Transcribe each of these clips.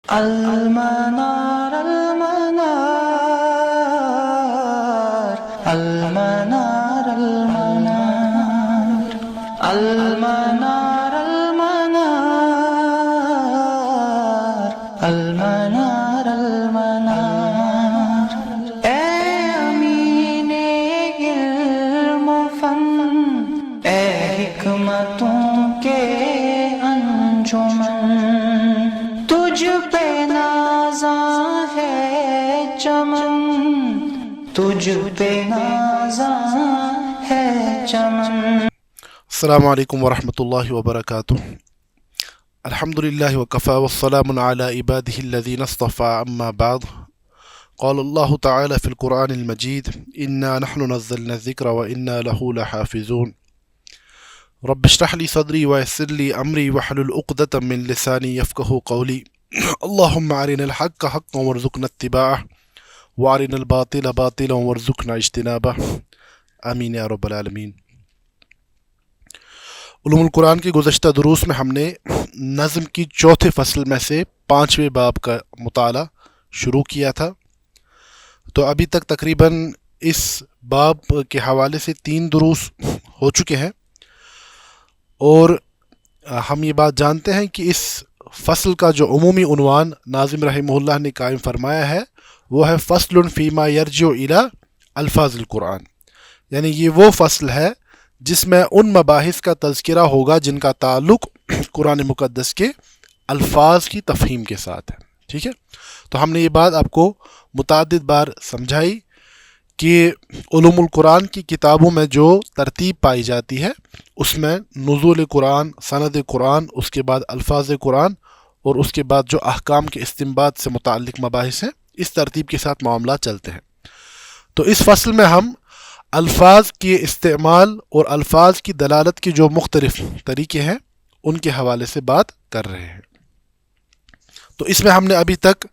المنار المنار المنار المنار المنار المنار المنار المنار اے امین علم و فن، اے حکمتوں کے انجمن، تجھ پہ نازاں ہے چمن، تجھ پہ نازاں ہے چمن۔ السلام علیکم ورحمۃ اللہ وبرکاتہ۔ الحمد للہ وکفی والسلام علی عباده الذین اصطفى اما بعد، قال اللہ تعالی فی القرآن المجید انا نحن نزلنا الذکر وانا له لحافظون۔ رب اشرح لی صدری ویسر لی امری واحلل عقدۃ من لسانی یفقهوا قولی۔ اللہم ارنا الحق حقا وارزقنا اتباعہ وارنا الباطل باطلا وارزقنا اجتنابہ، آمین یا رب العالمین۔ علوم القرآن کے گزشتہ دروس میں ہم نے نظم کی چوتھے فصل میں سے 5ویں باب کا مطالعہ شروع کیا تھا۔ تو ابھی تک تقریباً اس باب کے حوالے سے 3 دروس ہو چکے ہیں، اور ہم یہ بات جانتے ہیں کہ اس فصل کا جو عمومی عنوان ناظم رحمہ اللہ نے قائم فرمایا ہے وہ ہے فصل فیما یرجع الی الفاظ القرآن، یعنی یہ وہ فصل ہے جس میں ان مباحث کا تذکرہ ہوگا جن کا تعلق قرآن مقدس کے الفاظ کی تفہیم کے ساتھ ہے۔ ٹھیک ہے، تو ہم نے یہ بات آپ کو متعدد بار سمجھائی کہ علوم القرآن کی کتابوں میں جو ترتیب پائی جاتی ہے اس میں نزول قرآن، سند قرآن، اس کے بعد الفاظ قرآن، اور اس کے بعد جو احکام کے استنباط سے متعلق مباحث ہیں، اس ترتیب کے ساتھ معاملات چلتے ہیں۔ تو اس فصل میں ہم الفاظ کے استعمال اور الفاظ کی دلالت کے جو مختلف طریقے ہیں ان کے حوالے سے بات کر رہے ہیں۔ تو اس میں ہم نے ابھی تک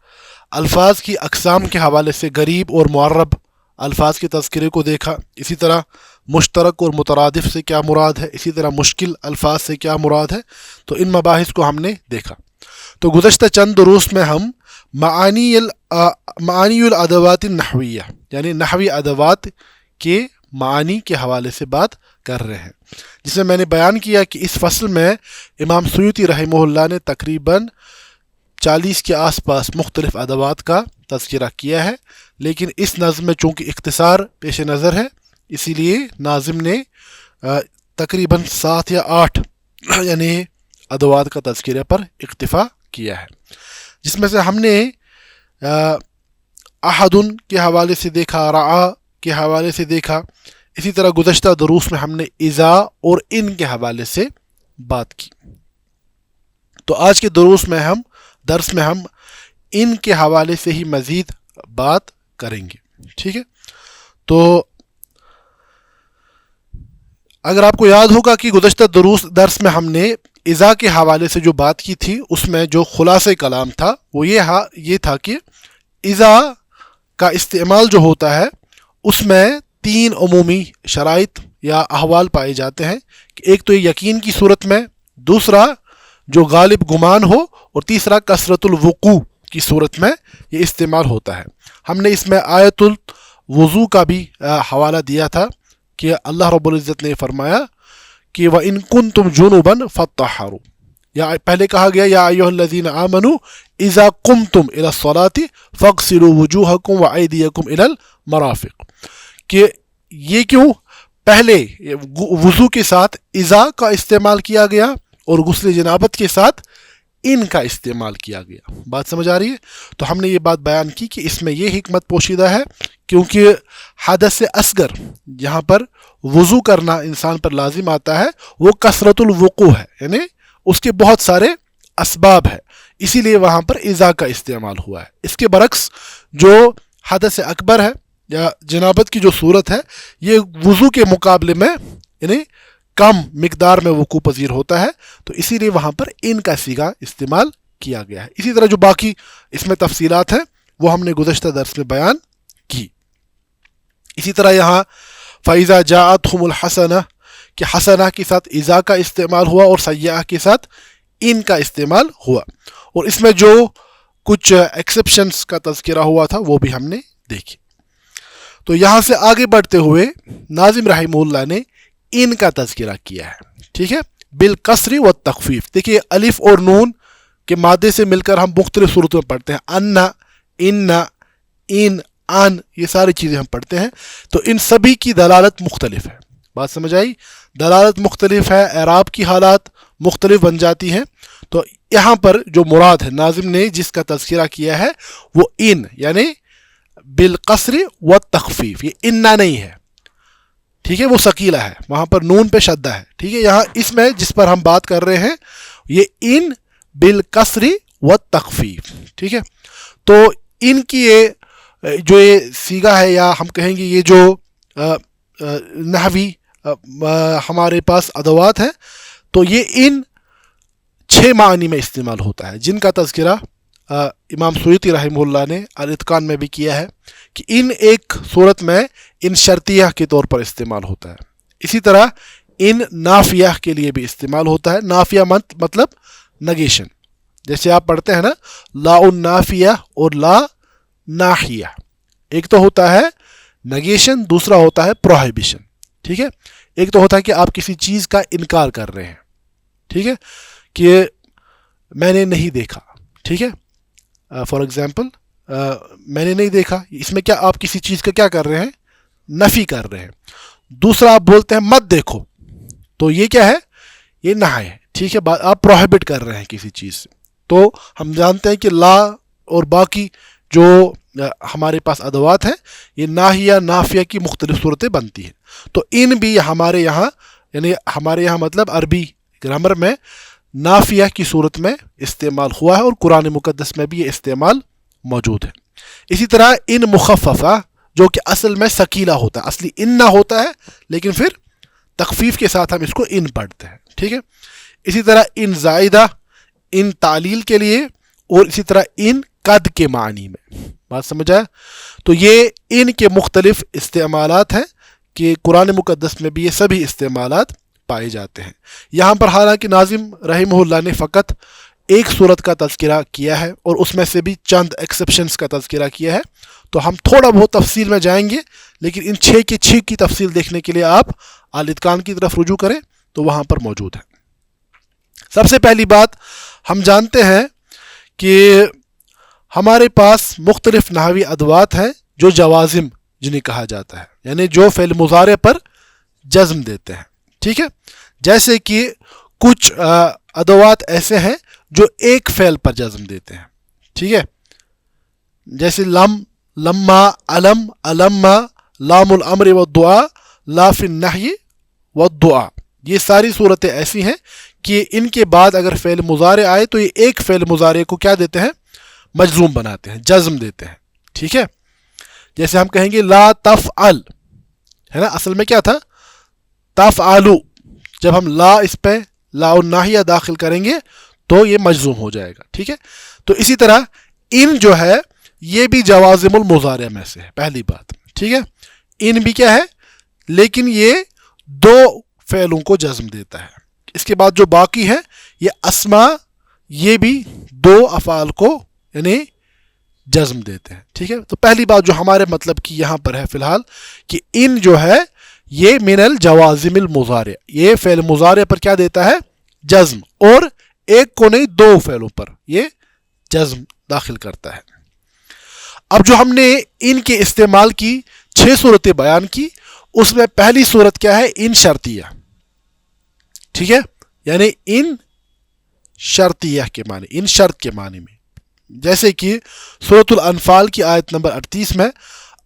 الفاظ کی اقسام کے حوالے سے غریب اور معرب الفاظ کے تذکرے کو دیکھا، اسی طرح مشترک اور مترادف سے کیا مراد ہے، اسی طرح مشکل الفاظ سے کیا مراد ہے، تو ان مباحث کو ہم نے دیکھا۔ تو گزشتہ چند دروس میں ہم معانی الادوات النحویہ، یعنی نحوی ادوات کے معنی کے حوالے سے بات کر رہے ہیں، جس میں نے بیان کیا کہ اس فصل میں امام سیوطی رحمہ اللہ نے تقریباً 40 کے آس پاس مختلف ادوات کا تذکرہ کیا ہے، لیکن اس نظم میں چونکہ اختصار پیش نظر ہے اسی لیے ناظم نے تقریباً 7 یا 8 یعنی ادوات کا تذکرہ پر اکتفا کیا ہے، جس میں سے ہم نے احدن کے حوالے سے دیکھا، رعا کے حوالے سے دیکھا، اسی طرح گزشتہ دروس میں ہم نے اذا اور ان کے حوالے سے بات کی۔ تو آج کے درس میں ہم ان کے حوالے سے ہی مزید بات کریں گے۔ ٹھیک ہے، تو اگر آپ کو یاد ہوگا کہ گزشتہ درس میں ہم نے اذا کے حوالے سے جو بات کی تھی اس میں جو خلاصہ کلام تھا وہ یہ تھا کہ اذا کا استعمال جو ہوتا ہے اس میں 3 عمومی شرائط یا احوال پائے جاتے ہیں، کہ ایک تو یقین کی صورت میں، دوسرا جو غالب گمان ہو، اور تیسرا کثرت الوقوع کی صورت میں یہ استعمال ہوتا ہے۔ ہم نے اس میں آیت الوضو کا بھی حوالہ دیا تھا کہ اللہ رب العزت نے فرمایا کہ وَإِن كُنتُمْ جُنُبًا فَطَّهَّرُوا، یا پہلے کہا گیا یا ایھا الذین آمنوا اذا قمتم الى الصلاۃ فاغسلوا وجوہکم وایدیکم الى المرافق، کہ یہ کیوں پہلے وضو کے ساتھ اذا کا استعمال کیا گیا اور غسل جنابت کے ساتھ ان کا استعمال کیا گیا۔ بات سمجھ آ رہی ہے؟ تو ہم نے یہ بات بیان کی کہ اس میں یہ حکمت پوشیدہ ہے کیونکہ حدث اصغر جہاں پر وضو کرنا انسان پر لازم آتا ہے وہ کثرت الوقوع ہے، یعنی اس کے بہت سارے اسباب ہیں، اسی لیے وہاں پر اذا کا استعمال ہوا ہے۔ اس کے برعکس جو حدث اکبر ہے یا جنابت کی جو صورت ہے یہ وضو کے مقابلے میں یعنی کم مقدار میں وقوع پذیر ہوتا ہے، تو اسی لیے وہاں پر ان کا صیغہ استعمال کیا گیا ہے۔ اسی طرح جو باقی اس میں تفصیلات ہیں وہ ہم نے گزشتہ درس میں بیان کی۔ اسی طرح یہاں فَإِذَا جَاءَتْهُمُ الْحَسَنَةُ کہ حسنہ کے ساتھ اذا کا استعمال ہوا اور سیئہ کے ساتھ ان کا استعمال ہوا، اور اس میں جو کچھ ایکسیپشنز کا تذکرہ ہوا تھا وہ بھی ہم نے دیکھی. تو یہاں سے آگے بڑھتے ہوئے ناظم رحمہ اللہ نے ان کا تذکرہ کیا ہے. ٹھیک ہے, بالکسر و تخفیف. دیکھیے الف اور نون کے مادے سے مل کر ہم مختلف صورتوں میں پڑھتے ہیں. انا, ان, ان, ان, یہ ساری چیزیں ہم پڑھتے ہیں. تو ان سبھی کی دلالت مختلف ہے. بات سمجھ آئی؟ دلالت مختلف ہے, اعراب کی حالات مختلف بن جاتی ہیں. تو یہاں پر جو مراد ہے ناظم نے جس کا تذکرہ کیا ہے وہ ان یعنی بالقصر و تخفیف. یہ انا نہیں ہے, ٹھیک ہے, وہ ثقیلہ ہے, وہاں پر نون پہ شدہ ہے. ٹھیک ہے, یہاں اس میں جس پر ہم بات کر رہے ہیں یہ ان بالکسر و تخفیف. ٹھیک ہے, تو ان کی یہ سیگا ہے یا ہم کہیں گے یہ جو نحوی ہمارے پاس ادوات ہیں تو یہ ان 6 معنی میں استعمال ہوتا ہے جن کا تذکرہ امام سیوطی رحمہ اللہ نے الاتقان میں بھی کیا ہے کہ ان ایک صورت میں ان شرطیہ کے طور پر استعمال ہوتا ہے. اسی طرح ان نافیہ کے لیے بھی استعمال ہوتا ہے. نافیہ مطلب نگیشن, جیسے آپ پڑھتے ہیں نا لا النافیہ اور لا ناحیہ. ایک تو ہوتا ہے نگیشن, دوسرا ہوتا ہے پروہیبیشن. ٹھیک ہے, ایک تو ہوتا ہے کہ آپ کسی چیز کا انکار کر رہے ہیں, ٹھیک ہے, کہ میں نے نہیں دیکھا. ٹھیک ہے, فار ایگزامپل میں نے نہیں دیکھا, اس میں کیا آپ کسی چیز کا کیا کر رہے ہیں, نفی کر رہے ہیں. دوسرا آپ بولتے ہیں مت دیکھو, تو یہ کیا ہے, یہ نہی ہے. ٹھیک ہے, آپ پروہیبٹ کر رہے ہیں کسی چیز سے. تو ہم جانتے ہیں کہ لا اور باقی جو ہمارے پاس ادوات ہیں یہ ناہیہ نافیہ کی مختلف صورتیں بنتی ہیں. تو ان بھی ہمارے یہاں یعنی ہمارے یہاں مطلب عربی گرامر میں نافیہ کی صورت میں استعمال ہوا ہے اور قرآن مقدس میں بھی یہ استعمال موجود ہے. اسی طرح ان مخففہ جو کہ اصل میں ثقیلہ ہوتا ہے, اصلی ان نہ ہوتا ہے لیکن پھر تخفیف کے ساتھ ہم اس کو ان پڑھتے ہیں. ٹھیک ہے, اسی طرح ان زائدہ, ان تعلیل کے لیے, اور اسی طرح ان قد کے معنی میں. بات سمجھ آیا؟ تو یہ ان کے مختلف استعمالات ہیں کہ قرآن مقدس میں بھی یہ سبھی استعمالات پائے جاتے ہیں. یہاں پر حالانکہ ناظم رحمہ اللہ نے فقط ایک صورت کا تذکرہ کیا ہے اور اس میں سے بھی چند ایکسیپشنز کا تذکرہ کیا ہے, تو ہم تھوڑا بہت تفصیل میں جائیں گے, لیکن ان 6 کے 6 کی تفصیل دیکھنے کے لیے آپ الاتقان کی طرف رجوع کریں تو وہاں پر موجود ہے. سب سے پہلی بات ہم جانتے ہیں کہ ہمارے پاس مختلف نحوی ادوات ہیں جو جوازم جنہیں کہا جاتا ہے, یعنی جو فعل مضارع پر جزم دیتے ہیں. ٹھیک ہے, جیسے کہ کچھ ادوات ایسے ہیں جو ایک فعل پر جزم دیتے ہیں. ٹھیک ہے, جیسے لم, لما, علم, علما, لام الامر والدعاء, لا فی النہی والدعاء. یہ ساری صورتیں ایسی ہیں کہ ان کے بعد اگر فعل مضارع آئے تو یہ ایک فعل مضارع کو کیا دیتے ہیں, مجزوم بناتے ہیں, جزم دیتے ہیں. ٹھیک ہے, جیسے ہم کہیں گے لا تفعل, ہے نا, اصل میں کیا تھا تفعلو, جب ہم لا اس پہ لا الناہیہ داخل کریں گے تو یہ مجزوم ہو جائے گا. ٹھیک ہے, تو اسی طرح ان جو ہے یہ بھی جوازم المضارع میں سے ہے, پہلی بات. ٹھیک ہے, ان بھی کیا ہے, لیکن یہ 2 فعلوں کو جزم دیتا ہے. اس کے بعد جو باقی ہے یہ اسما, یہ بھی 2 افعال کو یعنی جزم دیتے ہیں. ٹھیک ہے, تو پہلی بات جو ہمارے مطلب کی یہاں پر ہے فی الحال کہ ان جو ہے یہ من الجوازم المضارع, یہ فعل مضارع پر کیا دیتا ہے, جزم, اور ایک کو نہیں 2 فعلوں پر یہ جزم داخل کرتا ہے. اب جو ہم نے ان کے استعمال کی 6 صورتیں بیان کی, اس میں پہلی صورت کیا ہے, ان شرطیہ. ٹھیک ہے, یعنی ان شرطیہ کے معنی, ان شرط کے معنی میں, جیسے کہ سورۃ الانفال کی آیت نمبر 38 میں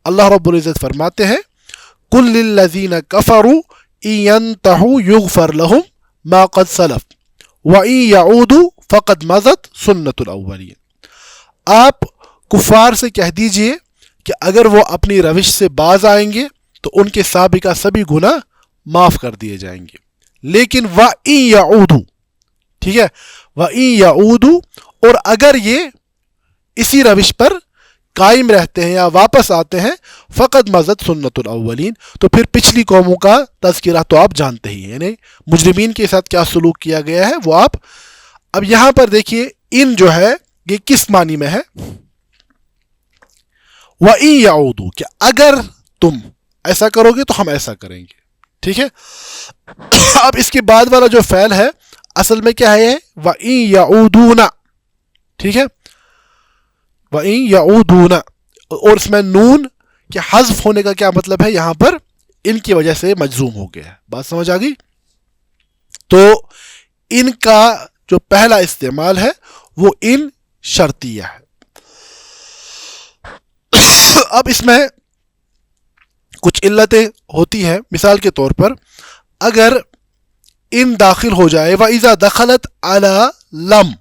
اللہ رب العزت فرماتے ہیں قُلْ لِلَّذِينَ كَفَرُوا إِن يَنْتَهُوا يُغْفَرْ لَهُمْ مَا قَدْ سَلَفَ وَإِن يَعُودُوا فَقَدْ مَضَتْ سُنَّةُ الْأَوَّلِينَ. آپ کفار سے کہہ دیجئے کہ اگر وہ اپنی روش سے باز آئیں گے تو ان کے سابقہ سبھی گناہ معاف کر دیے جائیں گے, لیکن وَإِن يَعُودُوا, ٹھیک ہے, وَإِن يَعُودُوا, اور اگر یہ اسی روش پر قائم رہتے ہیں یا واپس آتے ہیں فقد مضت سنت الاولین, تو پھر پچھلی قوموں کا تذکرہ تو آپ جانتے ہی ہیں, یعنی مجرمین کے ساتھ کیا سلوک کیا گیا ہے وہ آپ. اب یہاں پر دیکھیے ان جو ہے یہ کس معنی میں ہے؟ وَإِن يَعُودُوا کہ اگر تم ایسا کرو گے تو ہم ایسا کریں گے. ٹھیک ہے. اب اس کے بعد والا جو فعل ہے اصل میں کیا ہے؟ وَإِن يَعُودُونَ. ٹھیک ہے. وَإِن يَعُودُونَ اور اس میں نون کہ حذف ہونے کا کیا مطلب ہے؟ یہاں پر ان کی وجہ سے مجزوم ہو گیا ہے. بات سمجھ آ گئی؟ تو ان کا جو پہلا استعمال ہے وہ ان شرطیہ ہے. اب اس میں کچھ علتیں ہوتی ہیں. مثال کے طور پر اگر ان داخل ہو جائے وَإِذَا دَخَلَتْ عَلَى لَمْ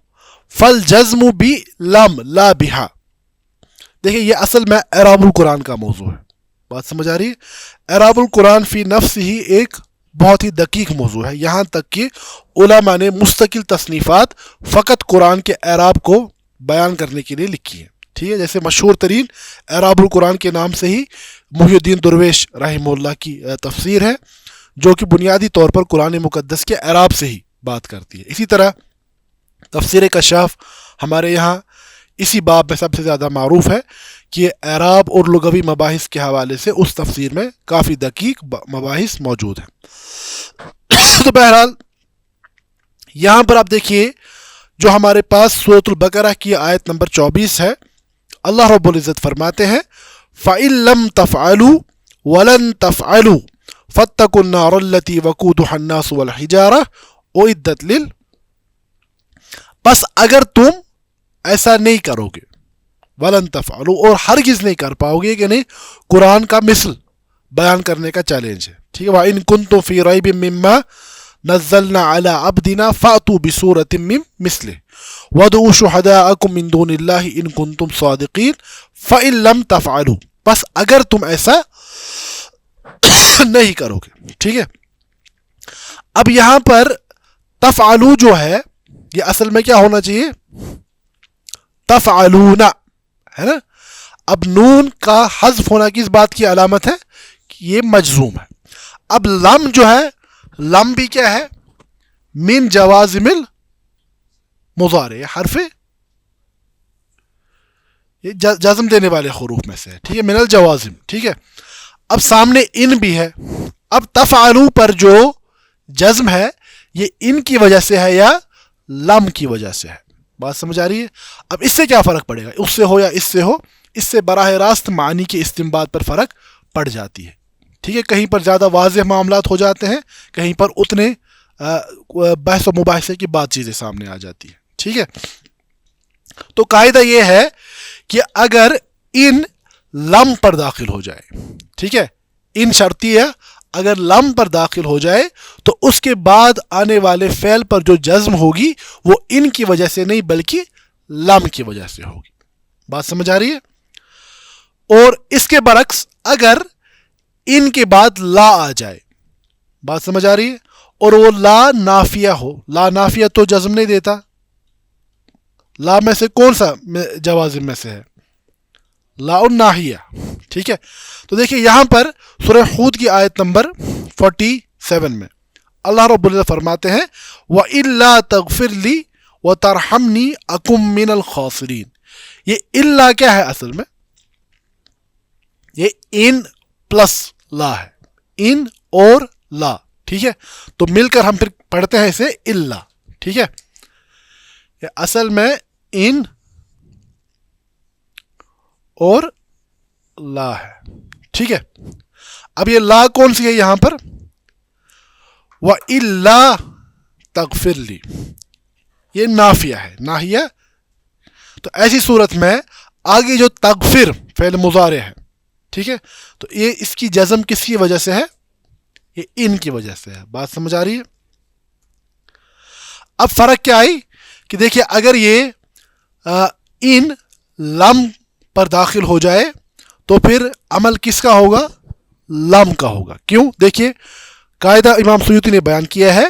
فَالْجَزْمُ بِلَمْ لَا بِهَا. دیکھیں یہ اصل میں اعراب القرآن کا موضوع ہے. بات سمجھ آ رہی ہے؟ اعراب القرآن فی نفس ہی ایک بہت ہی دقیق موضوع ہے. یہاں تک کہ علماء نے مستقل تصنیفات فقط قرآن کے اعراب کو بیان کرنے کے لیے لکھی ہیں. ٹھیک ہے. جیسے مشہور ترین اعراب القرآن کے نام سے ہی محی الدین درویش رحمہ اللہ کی تفسیر ہے جو کہ بنیادی طور پر قرآن مقدس کے اعراب سے ہی بات کرتی ہے. اسی طرح تفسیر کشاف ہمارے یہاں اسی باب میں سب سے زیادہ معروف ہے کہ اعراب اور لغوی مباحث کے حوالے سے اس تفسیر میں کافی دقیق مباحث موجود ہیں. تو بہرحال یہاں پر آپ دیکھیے جو ہمارے پاس سورۃ البقرہ کی آیت نمبر 24 ہے. اللہ رب العزت فرماتے ہیں فَإِن لَمْ تَفْعَلُوا وَلَن تَفْعَلُوا فَاتَّقُوا النَّارَ الَّتِي وَقُودُهَا النَّاسُ وَالْحِجَارَةُ أُعِدَّتْ بس اگر تم ایسا نہیں کرو گے وَلَن تَفْعَلُوا اور ہرگز نہیں کر پاؤ گے کہ نہیں قرآن کا مثل بیان کرنے کا چیلنج ہے. ٹھیک ہے. وَإِن كُنتُمْ فِي رَيْبٍ مِّمَّا نَزَّلْنَا عَلَىٰ عَبْدِنَا فَأْتُوا بِسُورَةٍ مِّن مِّثْلِهِ وَادْعُوا شُهَدَاءَكُم مِّن دُونِ اللَّهِ إِن كُنتُمْ صَادِقِينَ فَإِن لَّمْ تَفْعَلُوا بس اگر تم ایسا نہیں کرو گے. ٹھیک ہے. اب یہاں پر تفعلوا جو ہے یہ اصل میں کیا ہونا چاہیے؟ تفعلون ہے نا. اب نون کا حذف ہونا کس بات کی علامت ہے؟ کہ یہ مجزوم ہے. اب لم جو ہے لم بھی کیا ہے؟ من جوازم المضارع حرف یہ جزم دینے والے حروف میں سے ہے. ٹھیک ہے. من الجوازم. ٹھیک ہے. اب سامنے ان بھی ہے. اب تفعلوا پر جو جزم ہے یہ ان کی وجہ سے ہے یا لم کی وجہ سے ہے؟ بات سمجھ آ رہی ہے؟ اب اس سے کیا فرق پڑے گا؟ اس سے ہو یا اس سے ہو، اس سے براہ راست معنی کے استنباط پر فرق پڑ جاتی ہے. ٹھیک ہے. کہیں پر زیادہ واضح معاملات ہو جاتے ہیں، کہیں پر اتنے بحث و مباحثے کی بات چیزیں سامنے آ جاتی ہیں. ٹھیک ہے. تو قاعدہ یہ ہے کہ اگر ان لم پر داخل ہو جائے، ٹھیک ہے، ان شرطیہ اگر لم پر داخل ہو جائے تو اس کے بعد آنے والے فعل پر جو جزم ہوگی وہ ان کی وجہ سے نہیں بلکہ لم کی وجہ سے ہوگی. بات سمجھ آ رہی ہے؟ اور اس کے برعکس اگر ان کے بعد لا آ جائے، بات سمجھ آ رہی ہے، اور وہ لا نافیہ ہو، لا نافیہ تو جزم نہیں دیتا. لا میں سے کون سا جوازم میں سے ہے؟ لا الناہیہ. ٹھیک ہے. تو دیکھیں یہاں پر سورہ ہود کی آیت نمبر 47 میں اللہ رب العزت فرماتے ہیں وَإِلَّا تَغْفِرْ لِي وَتَرْحَمْنِي أَكُن مِّنَ الْخَاسِرِينَ. یہ اللہ کیا ہے اصل میں؟ یہ ان پلس لا ہے. ان اور لا. ٹھیک ہے. تو مل کر ہم پھر پڑھتے ہیں اسے اللہ. ٹھیک ہے. یہ اصل میں ان اور لا ہے. ٹھیک ہے. اب یہ لا کون سی ہے یہاں پر؟ وَإِلَّا تَغْفِرْ لِي یہ نافیہ ہے، ناہیہ. تو ایسی صورت میں آگے جو تغفر فعل مضارع ہے، ٹھیک ہے، تو یہ اس کی جزم کس کی وجہ سے ہے؟ یہ ان کی وجہ سے ہے. بات سمجھ آ رہی ہے؟ اب فرق کیا آئی کہ دیکھیے اگر یہ ان لم پر داخل ہو جائے تو پھر عمل کس کا ہوگا؟ لم کا ہوگا. کیوں؟ دیکھیے قاعدہ امام سیوطی نے بیان کیا ہے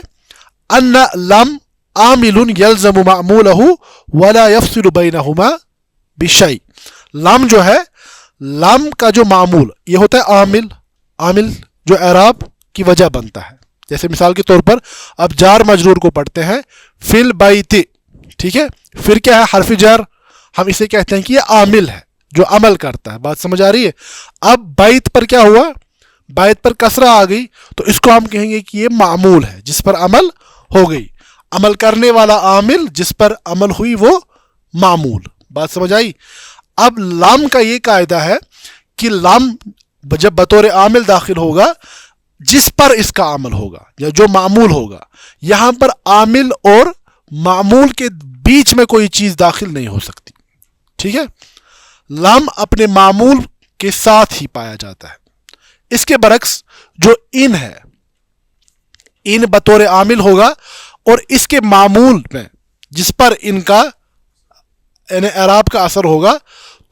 ان لم عامل یلزم معمولہ ولا یفصل بینہما بشیء. لم جو ہے، لم کا جو معمول یہ ہوتا ہے عامل، عامل جو اعراب کی وجہ بنتا ہے. جیسے مثال کے طور پر اب جار مجرور کو پڑھتے ہیں فی البیت. ٹھیک ہے. پھر کیا ہے؟ حرف جر. ہم اسے کہتے ہیں کہ یہ عامل ہے جو عمل کرتا ہے. بات سمجھ آ رہی ہے؟ اب بیت پر کیا ہوا؟ بیت پر کسرہ آ گئی تو اس کو ہم کہیں گے کہ یہ معمول ہے جس پر عمل ہو گئی. عمل کرنے والا عامل، جس پر عمل ہوئی وہ معمول. بات سمجھ آئی؟ اب لام کا یہ قاعدہ ہے کہ لام جب بطور عامل داخل ہوگا جس پر اس کا عمل ہوگا یا جو معمول ہوگا، یہاں پر عامل اور معمول کے بیچ میں کوئی چیز داخل نہیں ہو سکتی. ٹھیک ہے؟ لام اپنے معمول کے ساتھ ہی پایا جاتا ہے. اس کے برعکس جو ان ہے، ان بطور عامل ہوگا اور اس کے معمول میں جس پر ان کا یعنی اعراب کا اثر ہوگا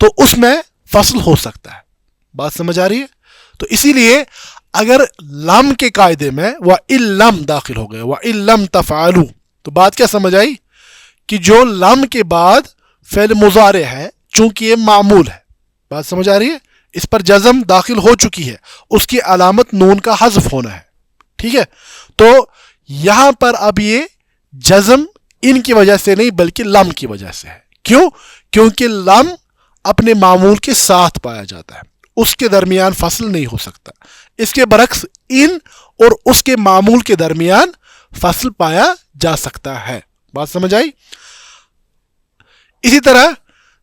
تو اس میں فصل ہو سکتا ہے. بات سمجھ آ رہی ہے؟ تو اسی لیے اگر لم کے قاعدے میں وَإِلَّمْ داخل ہو گئے وَإِلَّمْ تَفْعَلُوا، تو بات کیا سمجھ آئی کہ جو لم کے بعد فعل مضارع ہے چونکہ یہ معمول ہے، بات سمجھ آ رہی ہے، اس پر جزم داخل ہو چکی ہے، اس کی علامت نون کا حذف ہونا ہے. ٹھیک ہے؟ تو یہاں پر اب یہ جزم ان کی وجہ سے نہیں بلکہ لم کی وجہ سے ہے. کیوں؟ کیونکہ لم اپنے معمول کے ساتھ پایا جاتا ہے، اس کے درمیان فصل نہیں ہو سکتا. اس کے برعکس ان اور اس کے معمول کے درمیان فصل پایا جا سکتا ہے. بات سمجھ آئی؟ اسی طرح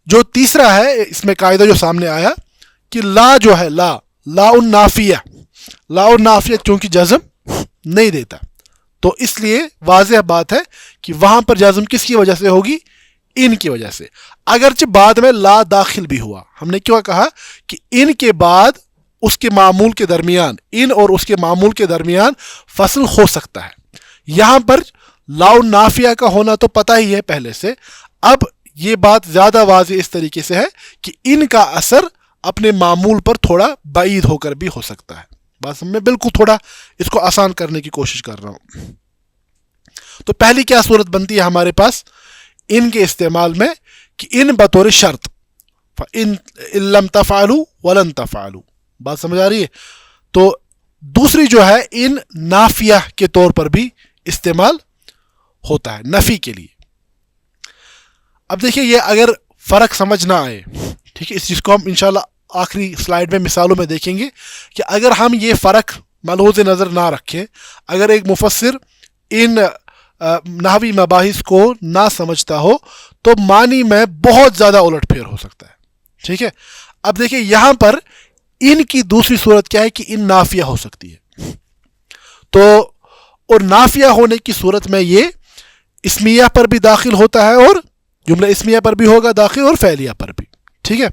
جو تیسرا ہے اس میں قاعدہ جو سامنے آیا کہ لا جو ہے لا النافیہ، لا النافیہ چونکہ جزم نہیں دیتا تو اس لیے واضح بات ہے کہ وہاں پر جزم کس کی وجہ سے ہوگی؟ ان کی وجہ سے. اگرچہ بعد میں لا داخل بھی ہوا، ہم نے کیوں کہا کہ ان کے بعد اس کے معمول کے درمیان، ان اور اس کے معمول کے درمیان فصل ہو سکتا ہے. یہاں پر لا النافیہ کا ہونا تو پتہ ہی ہے پہلے سے. اب یہ بات زیادہ واضح اس طریقے سے ہے کہ ان کا اثر اپنے معمول پر تھوڑا بعید ہو کر بھی ہو سکتا ہے. بس میں بالکل تھوڑا اس کو آسان کرنے کی کوشش کر رہا ہوں. تو پہلی کیا صورت بنتی ہے ہمارے پاس ان کے استعمال میں کہ ان بطور شرط فَإِن لَمْ تَفْعَلُوا وَلَن تَفْعَلُوا. بات سمجھ آ رہی ہے؟ تو دوسری جو ہے ان نافیہ کے طور پر بھی استعمال ہوتا ہے نفی کے لیے. اب دیکھیں یہ اگر فرق سمجھ نہ آئے، ٹھیک ہے، اس چیز کو ہم انشاءاللہ آخری سلائیڈ میں مثالوں میں دیکھیں گے کہ اگر ہم یہ فرق ملحوظ نظر نہ رکھیں، اگر ایک مفسر ان نحوی مباحث کو نہ سمجھتا ہو تو معنی میں بہت زیادہ الٹ پھیر ہو سکتا ہے. ٹھیک ہے؟ اب دیکھیں یہاں پر ان کی دوسری صورت کیا ہے کہ ان نافیہ ہو سکتی ہے. تو اور نافیہ ہونے کی صورت میں یہ اسمیہ پر بھی داخل ہوتا ہے اور جملہ اسمیہ پر بھی ہوگا داخل اور فعلیہ پر بھی. ٹھیک ہے؟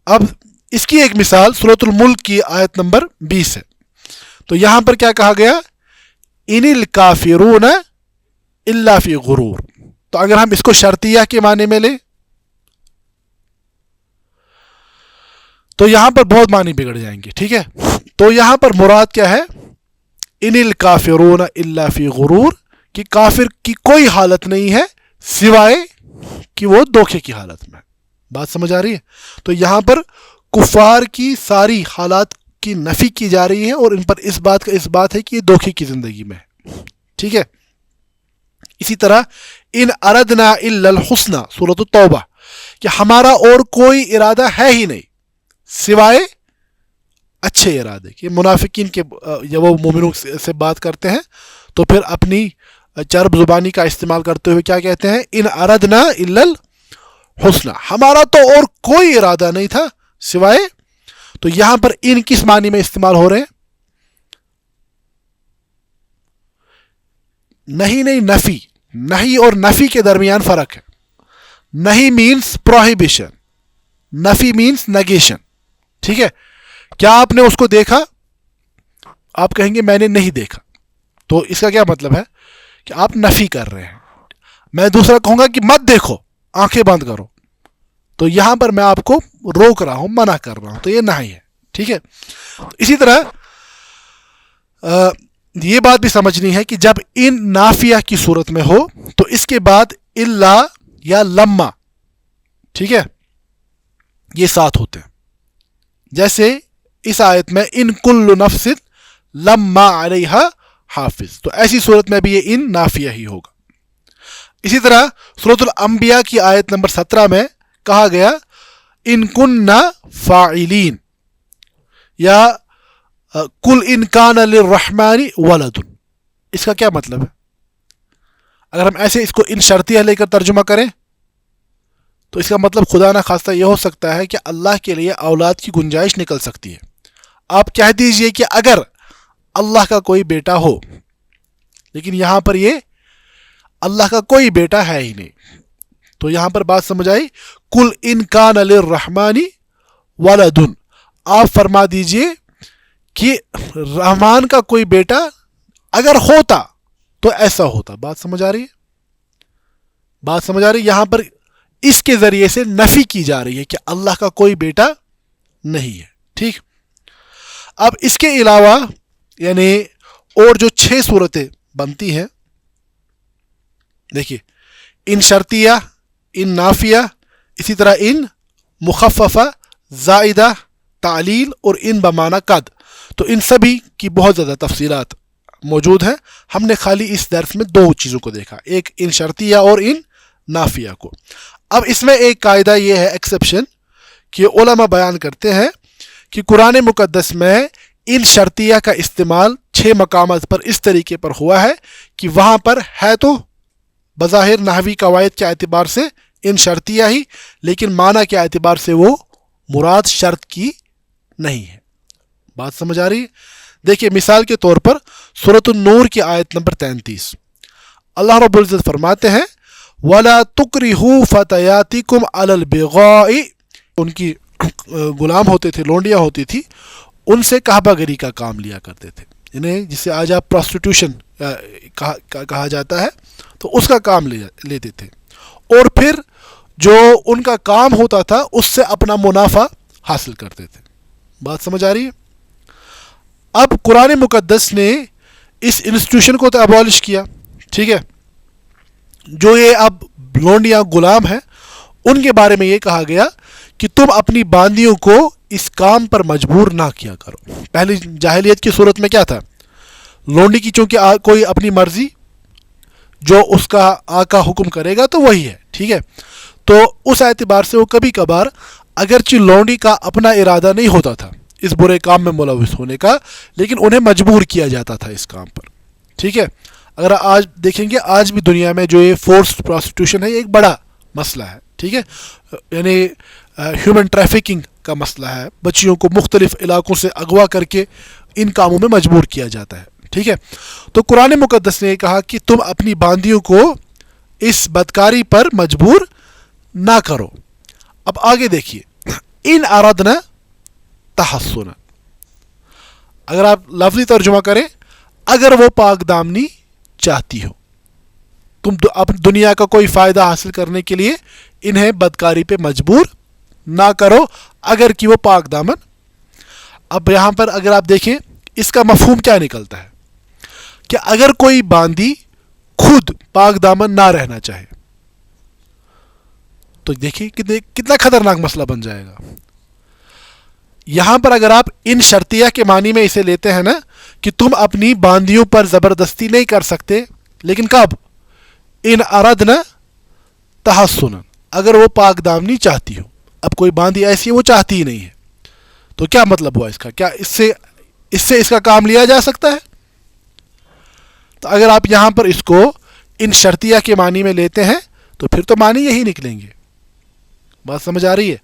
اب اس کی ایک مثال سورۃ الملک کی آیت نمبر 20 ہے. تو یہاں پر کیا کہا گیا؟ ان الکافرون الا فی غرور. تو اگر ہم اس کو شرطیہ کے معنی میں لیں تو یہاں پر بہت معنی بگڑ جائیں گے. ٹھیک ہے؟ تو یہاں پر مراد کیا ہے؟ ان الکافرون الا فی غرور، کہ کافر کی کوئی حالت نہیں ہے سوائے کہ وہ دھوکے کی حالت میں. بات سمجھ آ رہی ہے؟ تو یہاں پر کفار کی ساری حالات کی نفی کی جا رہی ہے اور ان پر اس بات کا اس بات ہے کہ یہ دھوکے کی زندگی میں ہے. ٹھیک ہے؟ اسی طرح ان اردنا الا الحسنى سورۃ التوبہ، کہ ہمارا اور کوئی ارادہ ہے ہی نہیں سوائے اچھے ارادے کے. منافقین کے جب وہ مومنوں سے بات کرتے ہیں تو پھر اپنی چرب زبانی کا استعمال کرتے ہوئے کیا کہتے ہیں؟ ان اردنا الا الحسنى، ہمارا تو اور کوئی ارادہ نہیں تھا سوائے. تو یہاں پر ان کس معنی میں استعمال ہو رہے ہیں؟ نہیں نفی. نہیں اور نفی کے درمیان فرق ہے. نہیں مینس پروہیبیشن، نفی مینس نگیشن. ٹھیک ہے؟ کیا آپ نے اس کو دیکھا؟ آپ کہیں گے میں نے نہیں دیکھا. تو اس کا کیا مطلب ہے؟ کہ آپ نفی کر رہے ہیں. میں دوسرا کہوں گا کہ مت دیکھو، آنکھیں بند کرو، تو یہاں پر میں آپ کو روک رہا ہوں، منع کر رہا ہوں، تو یہ نہیں ہے. ٹھیک ہے؟ اسی طرح یہ بات بھی سمجھنی ہے کہ جب ان نافیہ کی صورت میں ہو تو اس کے بعد الا یا لما، ٹھیک ہے، یہ ساتھ ہوتے ہیں. جیسے اس آیت میں ان کل نفس لما علیہا حافظ، تو ایسی صورت میں بھی یہ ان نافیہ ہی ہوگا. اسی طرح سورۃ الانبیاء کی آیت نمبر 17 میں کہا گیا ان کننا فاعلین یا کل ان کان للرحمن ولد. اس کا کیا مطلب ہے؟ اگر ہم ایسے اس کو ان شرطیہ لے کر ترجمہ کریں تو اس کا مطلب خدا نہ خواستہ یہ ہو سکتا ہے کہ اللہ کے لیے اولاد کی گنجائش نکل سکتی ہے. آپ کہہ دیجئے کہ اگر اللہ کا کوئی بیٹا ہو، لیکن یہاں پر یہ اللہ کا کوئی بیٹا ہے ہی نہیں، تو یہاں پر بات سمجھ آئی. کل ان کان للرحمن ولد، آپ فرما دیجئے کہ رحمان کا کوئی بیٹا اگر ہوتا تو ایسا ہوتا. بات سمجھ آ رہی ہے؟ بات سمجھ آ رہی ہے؟ یہاں پر اس کے ذریعے سے نفی کی جا رہی ہے کہ اللہ کا کوئی بیٹا نہیں ہے. ٹھیک. اب اس کے علاوہ یعنی اور جو 6 صورتیں بنتی ہیں، دیکھیے ان شرطیہ، ان نافیہ، اسی طرح ان مخففہ، زائدہ، تعلیل اور ان بمعنی قد. تو ان سبھی کی بہت زیادہ تفصیلات موجود ہیں. ہم نے خالی اس درس میں 2 چیزوں کو دیکھا، ایک ان شرطیہ اور ان نافیہ کو. اب اس میں ایک قاعدہ یہ ہے ایکسیپشن کہ علماء بیان کرتے ہیں کہ قرآن مقدس میں ان شرطیہ کا استعمال 6 مقامات پر اس طریقے پر ہوا ہے کہ وہاں پر ہے تو بظاہر نحوی قواعد کے اعتبار سے ان شرطیہ ہی، لیکن معنی کے اعتبار سے وہ مراد شرط کی نہیں ہے. بات سمجھ آ رہی ہے؟ دیکھیے مثال کے طور پر سورۃ النور کی آیت نمبر 33، اللہ رب العزت فرماتے ہیں وَلَا تُكْرِهُوا فَتَيَاتِكُمْ عَلَى الْبِغَاءِ. ان کی غلام ہوتے تھے، لونڈیاں ہوتی تھی، ان سے کعبہ گری کا کام لیا کرتے تھے، یعنی جسے آج آپ پروسٹیٹیوشن کہا جاتا ہے، تو اس کا کام لیتے تھے، اور پھر جو ان کا کام ہوتا تھا اس سے اپنا منافع حاصل کرتے تھے. بات سمجھ آ رہی ہے؟ اب قرآن مقدس نے اس انسٹیٹیوشن کو تو ابالش کیا. ٹھیک ہے. جو یہ اب لونڈیاں غلام ہیں ان کے بارے میں یہ کہا گیا کہ تم اپنی باندیوں کو اس کام پر مجبور نہ کیا کرو. پہلی جاہلیت کی صورت میں کیا تھا؟ لونڈی کی چونکہ کوئی اپنی مرضی، جو اس کا آقا حکم کرے گا تو وہی ہے. ٹھیک ہے. تو اس اعتبار سے وہ کبھی کبھار اگرچہ لونڈی کا اپنا ارادہ نہیں ہوتا تھا اس برے کام میں ملوث ہونے کا، لیکن انہیں مجبور کیا جاتا تھا اس کام پر. ٹھیک ہے. اگر آج دیکھیں گے آج بھی دنیا میں جو یہ فورسڈ پروسٹیٹیوشن ہے یہ ایک بڑا مسئلہ ہے. ٹھیک ہے. یعنی ہیومن ٹریفکنگ کا مسئلہ ہے، بچیوں کو مختلف علاقوں سے اغوا کر کے ان کاموں میں مجبور کیا جاتا ہے. ٹھیک ہے. تو قرآن مقدس نے یہ کہا کہ تم اپنی باندیوں کو اس بدکاری پر مجبور نہ کرو. اب آگے دیکھیے ان اردنا تحسنا، اگر آپ لفظی ترجمہ کریں اگر وہ پاک دامنی چاہتی ہو، تم اپنی دنیا کا کوئی فائدہ حاصل کرنے کے لیے انہیں بدکاری پہ مجبور نہ کرو اگر کہ وہ پاک دامن. اب یہاں پر اگر آپ دیکھیں اس کا مفہوم کیا نکلتا ہے کہ اگر کوئی باندی خود پاک دامن نہ رہنا چاہے تو دیکھیے کتنا خطرناک مسئلہ بن جائے گا. یہاں پر اگر آپ ان شرطیہ کے معنی میں اسے لیتے ہیں نا کہ تم اپنی باندیوں پر زبردستی نہیں کر سکتے، لیکن کب؟ ان اردنا تحسنا، اگر وہ پاک دامنی چاہتی ہو. اب کوئی باندی ایسی ہے وہ چاہتی ہی نہیں ہے، تو کیا مطلب ہوا اس کا؟ کیا اس کا کام لیا جا سکتا ہے؟ تو اگر آپ یہاں پر اس کو ان شرطیہ کے معنی میں لیتے ہیں تو پھر تو معنی یہی نکلیں گے. بات سمجھ آ رہی ہے؟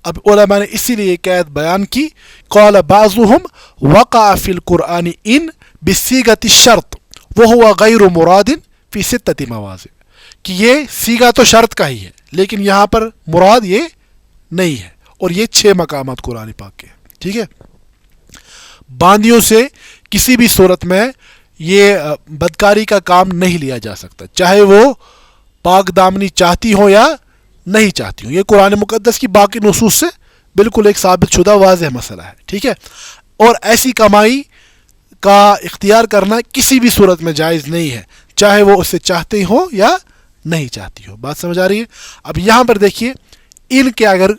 اب علماء نے اسی لیے قید بیان کی قال بعضهم وقع فی القرآن ان بصیغۃ الشرط وهو غیر مراد فی 6 مواضع، کہ یہ صیغہ تو شرط کا ہی ہے لیکن یہاں پر مراد یہ نہیں ہے، اور یہ 6 مقامات قرآن پاک کے ہیں. ٹھیک ہے. باندیوں سے کسی بھی صورت میں یہ بدکاری کا کام نہیں لیا جا سکتا، چاہے وہ پاک دامنی چاہتی ہو یا نہیں چاہتی ہوں. یہ قرآن مقدس کی باقی نصوص سے بالکل ایک ثابت شدہ واضح مسئلہ ہے. ٹھیک ہے. اور ایسی کمائی کا اختیار کرنا کسی بھی صورت میں جائز نہیں ہے، چاہے وہ اسے چاہتے ہو یا نہیں چاہتی ہو. بات سمجھ آ رہی ہے؟ اب یہاں پر دیکھیے ان کے اگر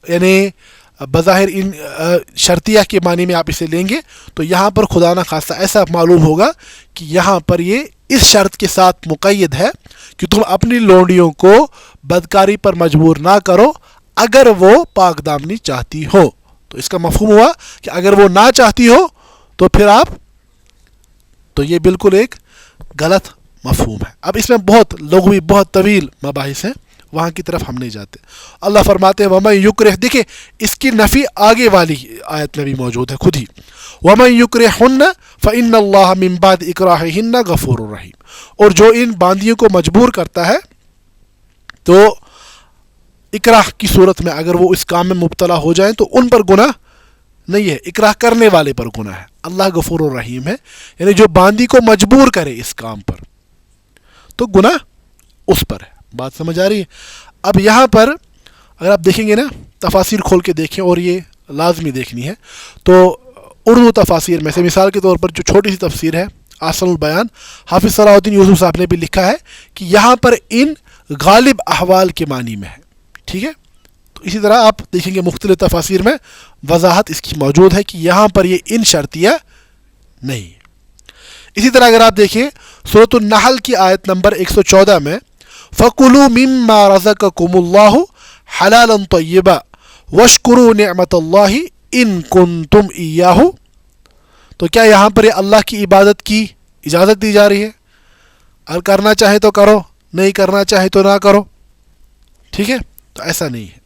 یعنی بظاہر ان شرطیہ کے معنی میں آپ اسے لیں گے تو یہاں پر خدا نہ خواستہ ایسا معلوم ہوگا کہ یہاں پر یہ اس شرط کے ساتھ مقید ہے کہ تم اپنی لونڈیوں کو بدکاری پر مجبور نہ کرو اگر وہ پاک دامنی چاہتی ہو. تو اس کا مفہوم ہوا کہ اگر وہ نہ چاہتی ہو تو پھر آپ, تو یہ بالکل ایک غلط مفہوم ہے. اب اس میں بہت لغوی بہت طویل مباحث ہیں, وہاں کی طرف ہم نہیں جاتے. اللہ فرماتے ہیں وَمَن يُكْرِهْ, دیکھیں اس کی نفی آگے والی آیت میں بھی موجود ہے خود ہی. وَمَن يُكْرِهْهُنَّ فَإِنَّ اللَّهَ مِن بَعْدِ إِكْرَاهِهِنَّ غَفُورٌ رَحِيمٌ. اور جو ان باندیوں کو مجبور کرتا ہے تو اکراہ کی صورت میں اگر وہ اس کام میں مبتلا ہو جائیں تو ان پر گناہ نہیں ہے, اکراہ کرنے والے پر گناہ ہے. اللہ غفور الرحیم ہے, یعنی جو باندی کو مجبور کرے اس کام پر تو گناہ اس پر ہے. بات سمجھ آ رہی ہے؟ اب یہاں پر اگر آپ دیکھیں گے نا, تفاسیر کھول کے دیکھیں, اور یہ لازمی دیکھنی ہے, تو اردو تفاسیر میں سے مثال کے طور پر جو چھوٹی سی تفسیر ہے احسن البیان, حافظ صلاح الدین یوسف صاحب نے بھی لکھا ہے کہ یہاں پر ان غالب احوال کے معنی میں ہے. ٹھیک ہے, تو اسی طرح آپ دیکھیں گے مختلف تفاسیر میں وضاحت اس کی موجود ہے کہ یہاں پر یہ ان شرطیہ نہیں. اسی طرح اگر آپ دیکھیں سورۃ النحل کی آیت نمبر 114 میں فَكُلُوا مِمَّا رَزَقَكُمُ اللَّهُ حَلَالًا طَيِّبًا وَاشْكُرُوا نِعْمَةَ اللَّهِ إِن كُنتُمْ إِيَّاهُ. تو کیا یہاں پر یہ اللہ کی عبادت کی اجازت دی جا رہی ہے؟ اگر کرنا چاہے تو کرو, نہیں کرنا چاہے تو نہ کرو. ٹھیک ہے, تو ایسا نہیں ہے.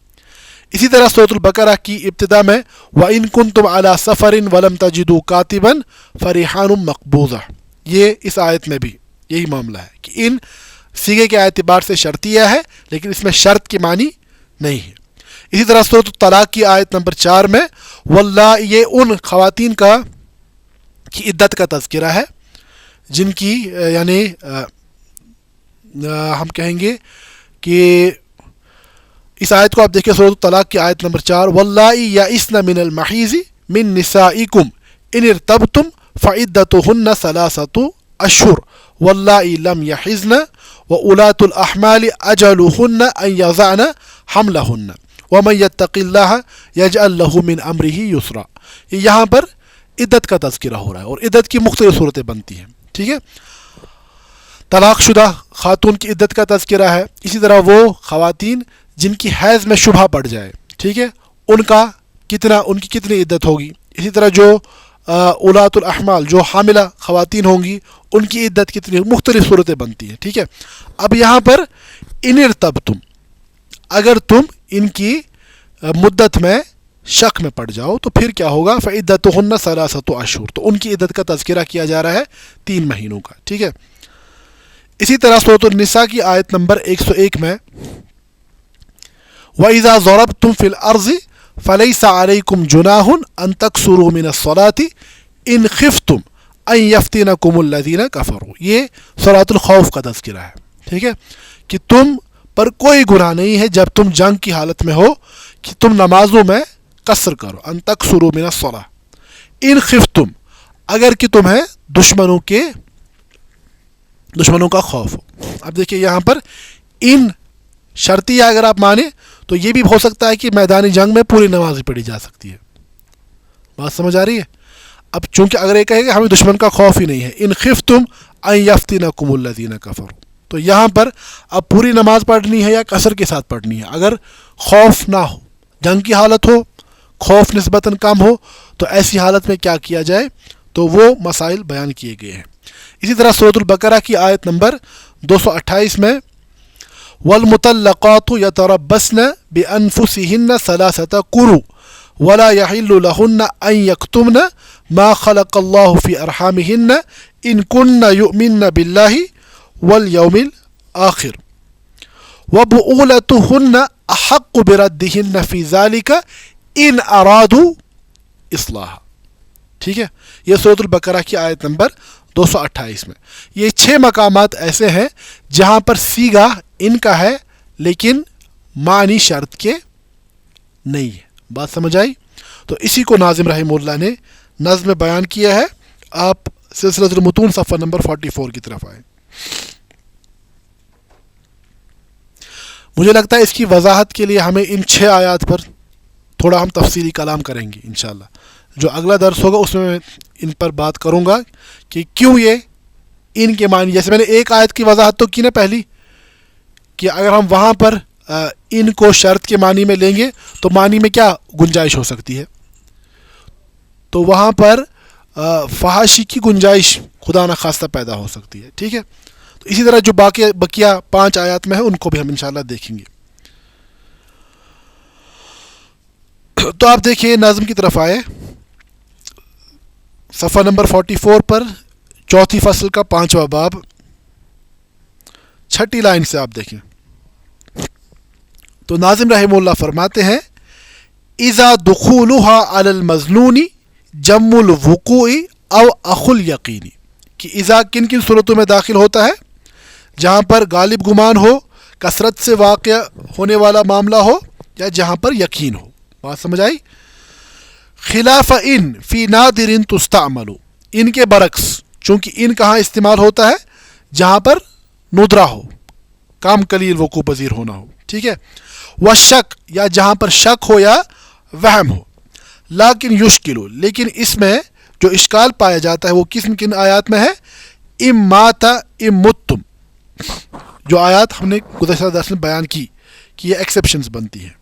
اسی طرح سورۃ البقرہ کی ابتدا میں وَإِن كُنتُمْ عَلَى سَفَرٍ وَلَمْ تَجِدُوا كَاتِبًا فَرِحَانٌ مَقْبُوضَةٌ. یہ اس آیت میں بھی یہی معاملہ ہے کہ ان سیغے کے اعتبار سے شرطیہ ہے لیکن اس میں شرط کے معنی نہیں ہے. اسی طرح سورۃ الطلاق کی آیت نمبر 4 میں واللہ, یہ ان خواتین کی عدت کا تذکرہ ہے جن کی یعنی ہم کہیں گے کہ اس آیت کو آپ دیکھیں سورۃ الطلاق کی آیت نمبر 4 واللائی یئسن من المحیض من نسائکم ان ارتبتم فعدتهن 3 اشہر واللائی لم یحضن وأولاة الأحمال أجلهن أن يضعن حملهن ومن يتق الله يجعل له من أمره يسرا. یہاں پر عدت کا تذکرہ ہو رہا ہے اور عدت کی مختلف صورتیں بنتی ہیں. ٹھیک ہے, طلاق شدہ خاتون کی عدت کا تذکرہ ہے. اسی طرح وہ خواتین جن کی حیض میں شبہ پڑ جائے, ٹھیک ہے, ان کی کتنی عدت ہوگی. اسی طرح جو اولاۃ الاحمال جو حاملہ خواتین ہوں گی ان کی عدت کتنی, مختلف صورتیں بنتی ہیں. ٹھیک ہے, اب یہاں پر ان ارتبتم, اگر تم ان کی مدت میں شک میں پڑ جاؤ تو پھر کیا ہوگا فعدتهن 3 اشہر, تو ان کی عدت کا تذکرہ کیا جا رہا ہے 3 مہینوں کا. ٹھیک ہے, اسی طرح سورۃ النساء کی آیت نمبر 101 میں وَإِذَا ضَرَبْتُمْ فِي الْأَرْضِ فَلَيْسَ عَلَيْكُمْ جُنَاحٌ أَن تَقْصُرُوا مِنَ الصَّلَاةِ إِنْ خِفْتُمْ أَن يَفْتِنَكُمُ الَّذِينَ كَفَرُوا. یہ سورۃ الخوف کا تذکرہ ہے. ٹھیک ہے, کہ تم پر کوئی گناہ نہیں ہے جب to جنگ کی حالت میں ہو کہ تم نمازوں میں قصر کرو. ان تقصروا من الصلاة ان خفتم, اگر کہ تمہیں دشمنوں کا خوف ہو. اب دیکھیں یہاں پر ان شرطیہ اگر آپ مانیں تو یہ بھی ہو سکتا ہے کہ میدانی جنگ میں پوری نماز پڑھی جا سکتی ہے. بات سمجھ آ رہی ہے؟ اب چونکہ اگر یہ کہے کہ ہمیں دشمن کا خوف ہی نہیں ہے, ان خفتم ان یفتنکم الذین کفروا, تو یہاں پر اب پوری نماز پڑھنی ہے یا قصر کے ساتھ پڑھنی ہے. اگر خوف نہ ہو, جنگ کی حالت ہو, خوف نسبتاً کم ہو, تو ایسی حالت میں کیا کیا جائے, تو وہ مسائل بیان کیے گئے ہیں. اسی طرح سورۃ البقرہ کی آیت نمبر 228 میں وَالْمُطَلَّقَاتُ يَتَرَبَّصْنَ بِأَنفُسِهِنَّ 3 قُرُوءٍ وَلَا يَحِلُّ لَهُنَّ أَن يَكْتُمْنَ مَا خَلَقَ اللَّهُ فِي أَرْحَامِهِنَّ إِن كُنَّ يُؤْمِنَّ بِاللَّهِ وَالْيَوْمِ الْآخِرِ وَبُعُولَتُهُنَّ أَحَقُّ بِرَدِّهِنَّ فِي ذَلِكَ إِنْ أَرَادُوا إِصْلَاحًا. ٹھیک ہے, یہ سورۃ البقرہ کی آیت نمبر 228 میں. یہ 6 مقامات ایسے ہیں جہاں پر سیگا ان کا ہے لیکن معنی شرط کے نہیں ہے. بات سمجھ آئی؟ تو اسی کو ناظم رحمہ اللہ نے نظم میں بیان کیا ہے. آپ سلسلۃ المتون صفحہ نمبر 44 کی طرف آئیں. مجھے لگتا ہے اس کی وضاحت کے لیے ہمیں ان 6 آیات پر تھوڑا ہم تفصیلی کلام کریں گے انشاءاللہ. جو اگلا درس ہوگا اس میں ان پر بات کروں گا کہ کیوں یہ ان کے معنی, جیسے میں نے ایک آیت کی وضاحت تو کی نا پہلی, کہ اگر ہم وہاں پر ان کو شرط کے معنی میں لیں گے تو معنی میں کیا گنجائش ہو سکتی ہے؟ تو وہاں پر فحاشی کی گنجائش خدا نخواستہ پیدا ہو سکتی ہے. ٹھیک ہے. تو اسی طرح جو بقیہ 5 آیات میں ہے ان کو بھی ہم انشاءاللہ دیکھیں گے. تو آپ دیکھیں نظم کی طرف آئے صفحہ نمبر 44 پر چوتھی فصل کا 5واں باب 6 لائن سے آپ دیکھیں. تو ناظم رحمہ اللہ فرماتے ہیں اذا دخولها علی المظنون جم الوقوع او اخو الیقینی، کہ اذا کن کن صورتوں میں داخل ہوتا ہے؟ جہاں پر غالب گمان ہو، کثرت سے واقع ہونے والا معاملہ ہو، یا جہاں پر یقین ہو. بات سمجھ آئی؟ خلاف ان فی نادر تستعمل، ان کے برعکس چونکہ ان کہاں استعمال ہوتا ہے؟ جہاں پر ندرہ ہو، کام قلیل وقوع پذیر ہونا ہو. ٹھیک ہے. والشک، یا جہاں پر شک ہو یا وہم ہو. لیکن یشکلو، لیکن اس میں جو اشکال پایا جاتا ہے وہ کن آیات میں ہے؟ ام مات ام متم، جو آیات ہم نے گزشتہ درس میں بیان کی کہ یہ ایکسیپشنز بنتی ہیں.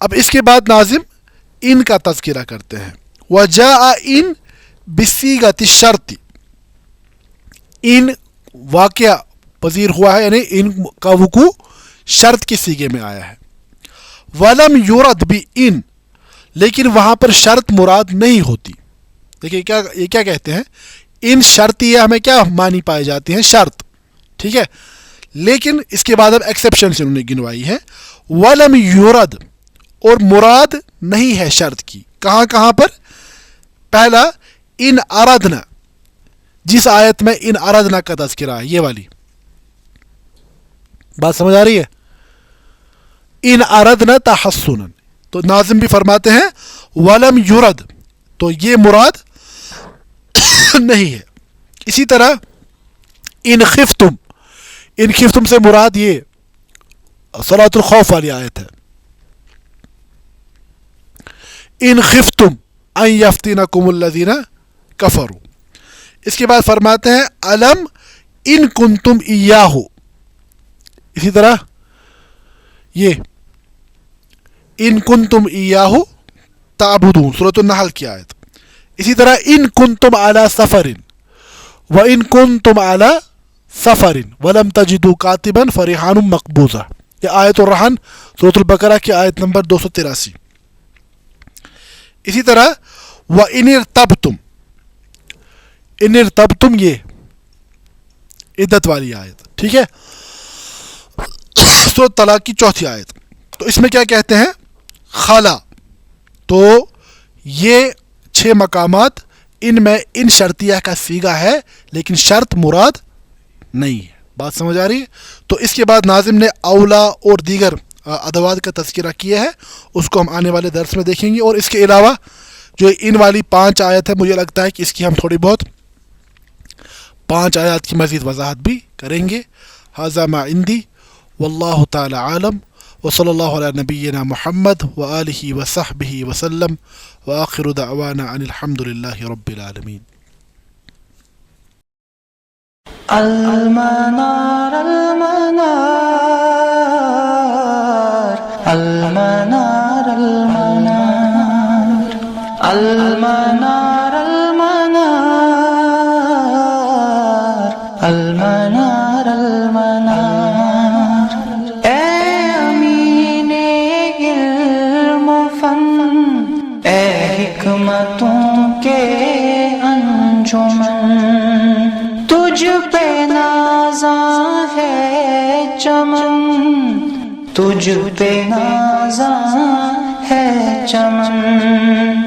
اب اس کے بعد ناظم ان کا تذکرہ کرتے ہیں. وجاء ان بصیغۃ الشرط، ان واقعہ پذیر ہوا ہے، یعنی ان کا وقوع شرط کے سیغے میں آیا ہے. ولم یرد بان، لیکن وہاں پر شرط مراد نہیں ہوتی. دیکھیے یہ کیا کہتے ہیں؟ ان شرطیہ ہمیں کیا معنی پائی جاتی ہیں؟ شرط. ٹھیک ہے. لیکن اس کے بعد اب ایکسیپشنز انہوں نے گنوائی ہیں. ولم یرد، اور مراد نہیں ہے شرط کی. کہاں پر؟ پہلا ان اردنا، جس آیت میں ان اردنا کا تذکرہ ہے، یہ والی بات سمجھ آ رہی ہے؟ ان اردنا تحسنا، تو ناظم بھی فرماتے ہیں ولم یرد، تو یہ مراد نہیں ہے. اسی طرح ان خفتم سے مراد یہ صلاۃ الخوف والی آیت ہے. ان خفتم ان یفتنکم الذین کفروا. اس کے بعد فرماتے ہیں الم ان کنتم ایاہ. اسی طرح یہ ان کنتم ایاہ تعبدون، سورۃ النحل کی آیت. اسی طرح ان کنتم علی سفر و ان کنتم علی سفر ولم تجدوا کاتبا فرحان مقبوضہ، یہ آیت الرحن سورۃ البقرہ کی آیت نمبر 283. اسی طرح وَإِنِ ارْتَبْتُمْ، یہ عدت والی آیت. ٹھیک ہے. سورۃ طلاق کی 4 آیت. تو اس میں کیا کہتے ہیں؟ خلا. تو یہ 6 مقامات، ان میں ان شرطیہ کا صیغہ ہے لیکن شرط مراد نہیں ہے. بات سمجھ آ رہی ہے؟ تو اس کے بعد ناظم نے اولا اور دیگر ادوات کا تذکرہ کیا ہے، اس کو ہم آنے والے درس میں دیکھیں گے. اور اس کے علاوہ جو ان والی 5 آیت ہے، مجھے لگتا ہے کہ اس کی ہم تھوڑی بہت 5 آیات کی مزید وضاحت بھی کریں گے. ھذا ما عندی واللہ تعالی عالم، وصلی اللہ علی نبینا محمد وآلہ وصحبہ وسلم، وآخر دعوانا ان الحمد للہ رب العالمین. المنار المنار المنار المنار المنار المنار المنار. اے امین علم و فن، اے حکمتوں کے انجمن، تجھ پہ نازاں ہے چمن، تجھ پہ نازاں ہے چمن.